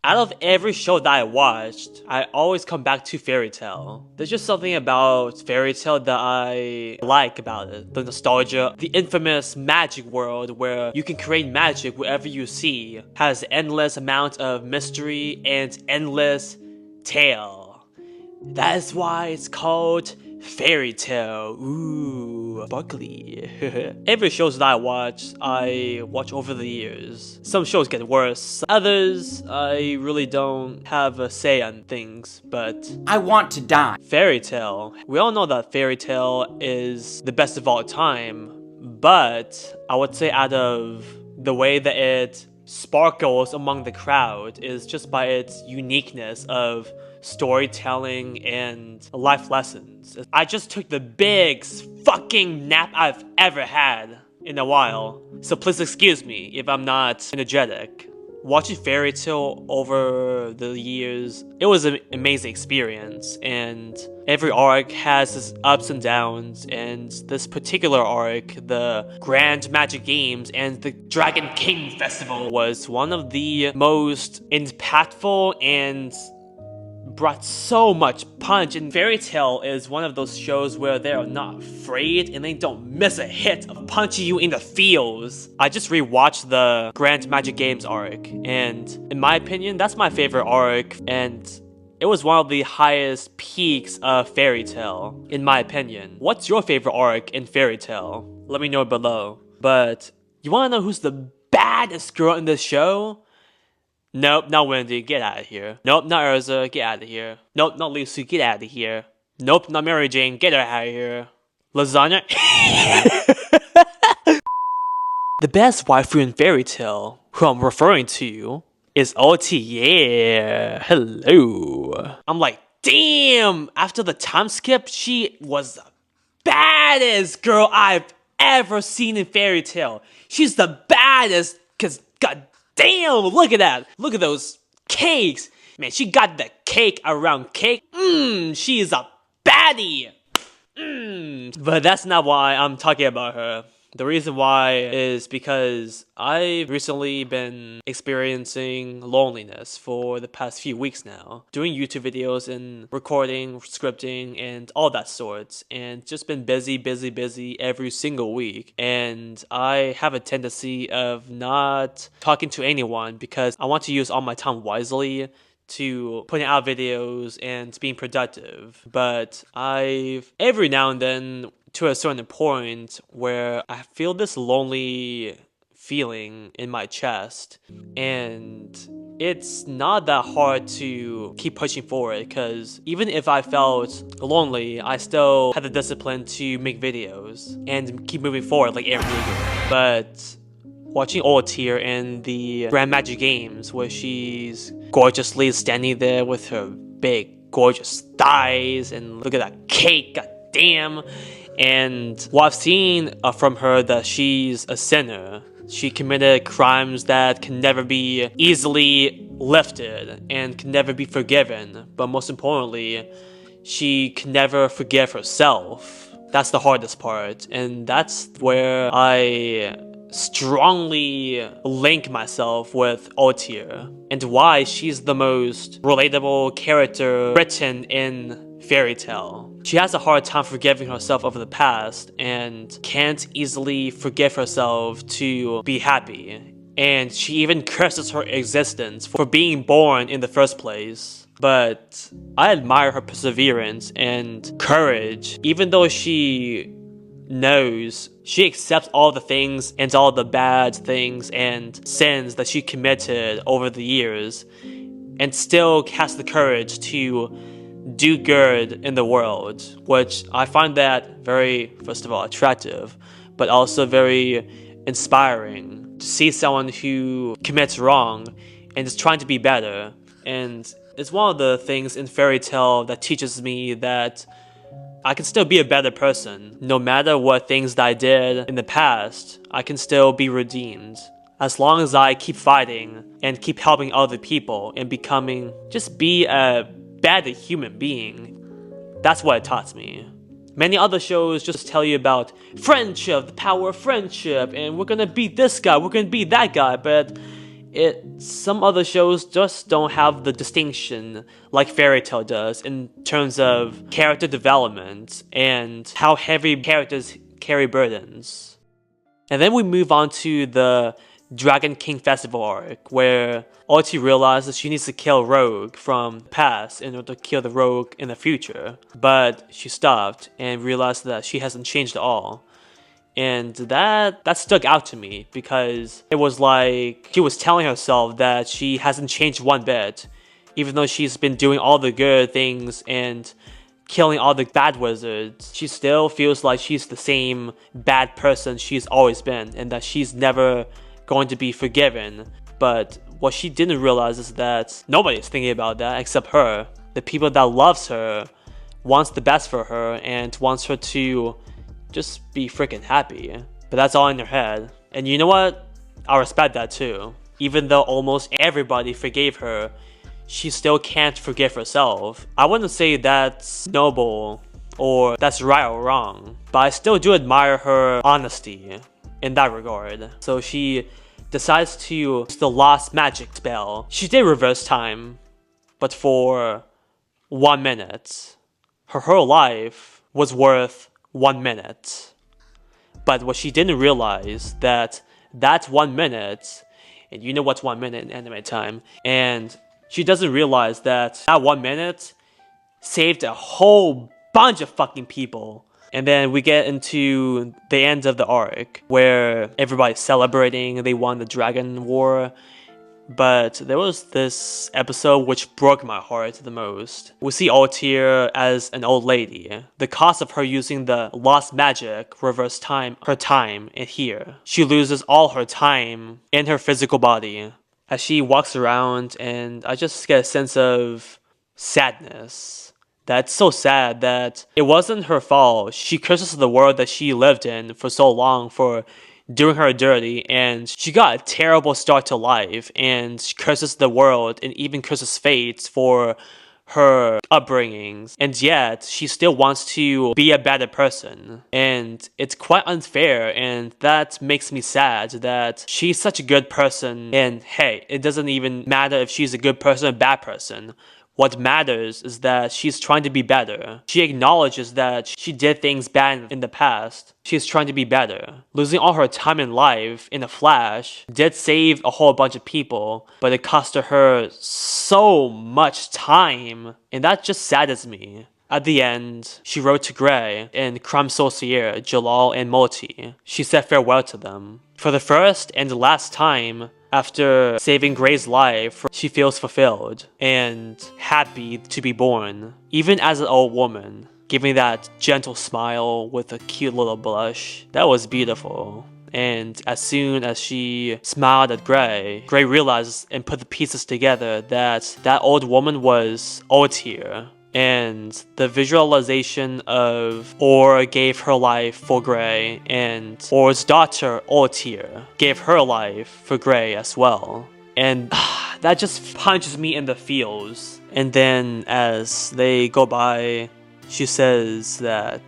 Out of every show that I watched, I always come back to Fairy Tail. There's just something about Fairy Tail that I like about it. The nostalgia, the infamous magic world where you can create magic wherever you see, has endless amount of mystery and endless tale. That is why it's called Fairy Tail. Ooh, sparkly. Every shows that I watch over the years. Some shows get worse. Others, I really don't have a say on things, but I want to die. Fairy Tail. We all know that Fairy Tail is the best of all time, but I would say out of the way that it sparkles among the crowd is just by its uniqueness of storytelling and life lessons. I just took the biggest fucking nap I've ever had in a while, so please excuse me if I'm not energetic. Watching Fairy Tail over the years, it was an amazing experience, and every arc has its ups and downs, and this particular arc, the Grand Magic Games and the Dragon King Festival, was one of the most impactful and brought so much punch. And Fairy Tail is one of those shows where they are not afraid and they don't miss a hit of punching you in the feels. I just rewatched the Grand Magic Games arc, and in my opinion, that's my favorite arc, and it was one of the highest peaks of Fairy Tail, in my opinion. What's your favorite arc in Fairy Tail? Let me know below. But you wanna know who's the baddest girl in this show? Nope, not Wendy, get out of here. Nope, not Urza, get out of here. Nope, not Lucy, get out of here. Nope, not Mary Jane, get her out of here. Lasagna? The best waifu in Fairy Tail, who I'm referring to, is Ultear. Hello. I'm like, damn, after the time skip, she was the baddest girl I've ever seen in Fairy Tail. She's the baddest, cause god damn, look at that. Look at those cakes. Man, she got the cake around cake. She is a baddie. But that's not why I'm talking about her. The reason why is because I've recently been experiencing loneliness for the past few weeks now. Doing YouTube videos and recording, scripting, and all that sorts. And just been busy every single week. And I have a tendency of not talking to anyone because I want to use all my time wisely to putting out videos and being productive. But I've every now and then to a certain point where I feel this lonely feeling in my chest, and it's not that hard to keep pushing forward because even if I felt lonely, I still had the discipline to make videos and keep moving forward like every week. But watching Ultear in the Grand Magic Games where she's gorgeously standing there with her big gorgeous thighs and look at that cake, god damn. And well, I've seen from her that she's a sinner. She committed crimes that can never be easily lifted and can never be forgiven. But most importantly, she can never forgive herself. That's the hardest part. And that's where I strongly link myself with Ultear and why she's the most relatable character written in Fairy Tail. She has a hard time forgiving herself over the past and can't easily forgive herself to be happy. And she even curses her existence for being born in the first place. But I admire her perseverance and courage. Even though she knows, she accepts all the things and all the bad things and sins that she committed over the years and still has the courage to do good in the world, which I find that very, first of all, attractive, but also very inspiring to see someone who commits wrong and is trying to be better. And it's one of the things in Fairy Tail that teaches me that I can still be a better person. No matter what things that I did in the past, I can still be redeemed. As long as I keep fighting and keep helping other people and just be a better human being. That's what it taught me. Many other shows just tell you about friendship, the power of friendship, and we're gonna beat this guy, we're gonna beat that guy, but some other shows just don't have the distinction like Fairy Tail does in terms of character development and how heavy characters carry burdens. And then we move on to the Dragon King Festival arc, where Ultear realizes she needs to kill Rogue from the past in order to kill the Rogue in the future. But she stopped and realized that she hasn't changed at all. And that stuck out to me because it was like she was telling herself that she hasn't changed one bit, even though she's been doing all the good things and killing all the bad wizards. She still feels like she's the same bad person she's always been, and that she's never going to be forgiven. But what she didn't realize is that nobody's thinking about that except her. The people that loves her wants the best for her and wants her to just be freaking happy. But that's all in her head. And you know what? I respect that too. Even though almost everybody forgave her, she still can't forgive herself. I wouldn't say that's noble or that's right or wrong, but I still do admire her honesty in that regard. So she decides to use the lost magic spell. She did reverse time, but for 1 minute. Her whole life was worth 1 minute. But what she didn't realize that 1 minute, and you know what's 1 minute in anime time, and she doesn't realize that 1 minute saved a whole bunch of fucking people. And then we get into the end of the arc where everybody's celebrating, they won the Dragon War. But there was this episode which broke my heart the most. We see Ultear as an old lady. The cost of her using the lost magic reverse time, her time in here. She loses all her time in her physical body as she walks around, and I just get a sense of sadness. That's so sad that it wasn't her fault. She curses the world that she lived in for so long for doing her dirty, and she got a terrible start to life, and she curses the world and even curses fate for her upbringings, and yet she still wants to be a better person. And it's quite unfair, and that makes me sad that she's such a good person, and hey, it doesn't even matter if she's a good person or a bad person. What matters is that she's trying to be better. She acknowledges that she did things bad in the past. She's trying to be better. Losing all her time in life in a flash did save a whole bunch of people, but it costed her so much time, and that just saddens me. At the end, she wrote to Gray and Crumb Saucier, Jalal, and Multi. She said farewell to them. For the first and the last time, after saving Gray's life, she feels fulfilled and happy to be born, even as an old woman, giving that gentle smile with a cute little blush. That was beautiful. And as soon as she smiled at Gray, Gray realized and put the pieces together that that old woman was Ultear. And the visualization of Or gave her life for Gray, and Or's daughter Ultear gave her life for Gray as well. And that just punches me in the feels. And then as they go by, she says that,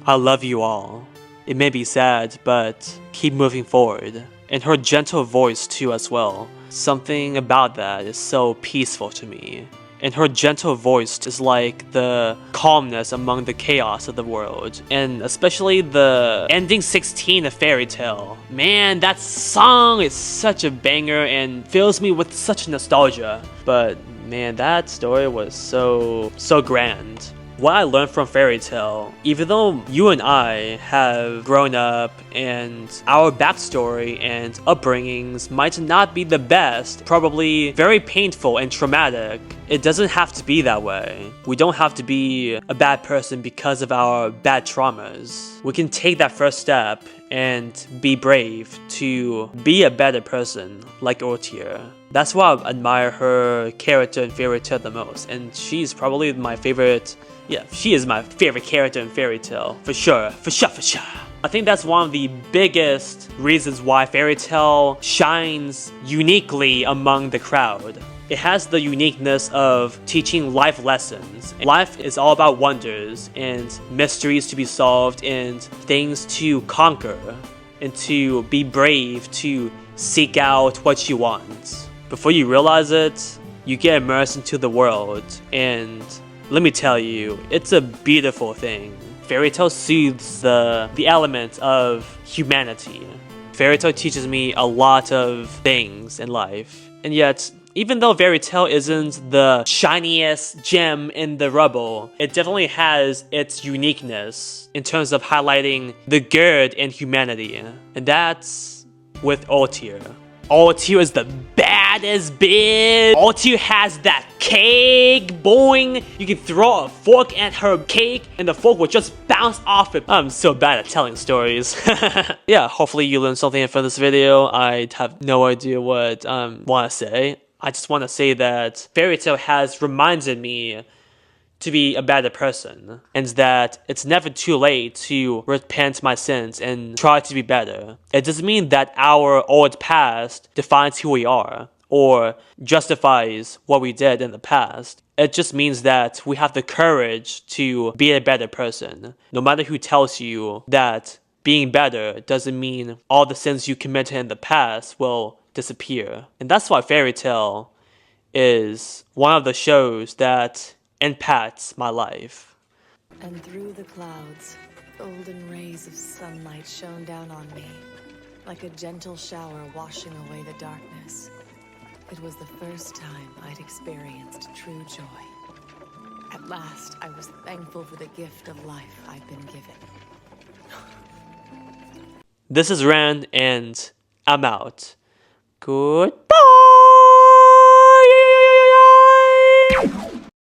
"I love you all. It may be sad, but keep moving forward." And her gentle voice too as well. Something about that is so peaceful to me. And her gentle voice is like the calmness among the chaos of the world. And especially the ending 16 of Fairy Tail. Man, that song is such a banger and fills me with such nostalgia. But man, that story was so grand. What I learned from Fairy Tail, even though you and I have grown up and our backstory and upbringings might not be the best, probably very painful and traumatic, it doesn't have to be that way. We don't have to be a bad person because of our bad traumas. We can take that first step and be brave to be a better person like Ultear. That's why I admire her character in Fairy Tail the most, and she's probably my favorite. Yeah, she is my favorite character in Fairy Tail, for sure. I think that's one of the biggest reasons why Fairy Tail shines uniquely among the crowd. It has the uniqueness of teaching life lessons. Life is all about wonders and mysteries to be solved and things to conquer and to be brave to seek out what you want. Before you realize it, you get immersed into the world, and let me tell you, it's a beautiful thing. Fairy Tail soothes the element of humanity. Fairy Tail teaches me a lot of things in life, and yet, even though Fairy Tail isn't the shiniest gem in the rubble, it definitely has its uniqueness in terms of highlighting the good in humanity, and that's with Ultear. Ultear is the baddest bitch. Ultear has that cake, boing. You can throw a fork at her cake and the fork will just bounce off it. I'm so bad at telling stories. Yeah, hopefully you learned something from this video. I have no idea what I want to say. I just want to say that Fairy Tail has reminded me to be a better person, and that it's never too late to repent my sins and try to be better. It doesn't mean that our old past defines who we are or justifies what we did in the past. It just means that we have the courage to be a better person, no matter who tells you that being better doesn't mean all the sins you committed in the past will disappear. And that's why Fairy Tail is one of the shows that impacts my life. And through the clouds, golden rays of sunlight shone down on me, like a gentle shower washing away the darkness. It was the first time I'd experienced true joy. At last, I was thankful for the gift of life I'd been given. This is Ren, and I'm out. Goodbye!